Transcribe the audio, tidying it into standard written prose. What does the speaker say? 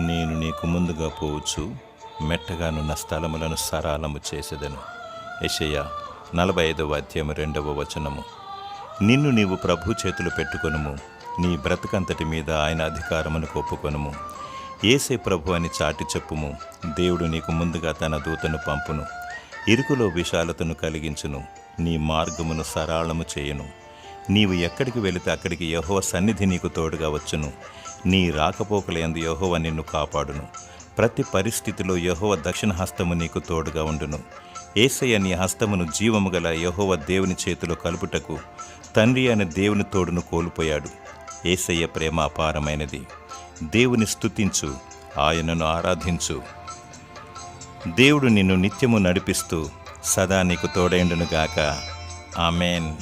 నేను నీకు ముందుగా పోవచ్చు, మెట్టగానున్న స్థలములను సరాలము చేసేదను. యెషయా 45:2. నిన్ను నీవు ప్రభు చేతులు పెట్టుకొనుము, నీ బ్రతుకంతటి మీద ఆయన అధికారమును ఒప్పుకొనుము. యేసే ప్రభు అని చాటి చెప్పుము. దేవుడు నీకు ముందుగా తన దూతను పంపును, ఇరుకులో విశాలతను కలిగించును, నీ మార్గమును సరళము చేయును. నీవు ఎక్కడికి వెళితే అక్కడికి యెహోవా సన్నిధి నీకు తోడుగా వచ్చును. నీ రాకపోకలయందు యెహోవా నిన్ను కాపాడును. ప్రతి పరిస్థితిలో యెహోవా దక్షిణ హస్తము నీకు తోడుగా ఉండును. యేసయ్య నీ హస్తమును జీవము గల యెహోవా దేవుని చేతిలో కలుపుటకు తండ్రి అయిన దేవుని తోడును కోల్పోయాడు. యేసయ్య ప్రేమ అపారమైనది. దేవుని స్తుతించు, ఆయనను ఆరాధించు. దేవుడు నిన్ను నిత్యము నడిపిస్తూ సదా నీకు తోడైండునుగాక. ఆమేన్.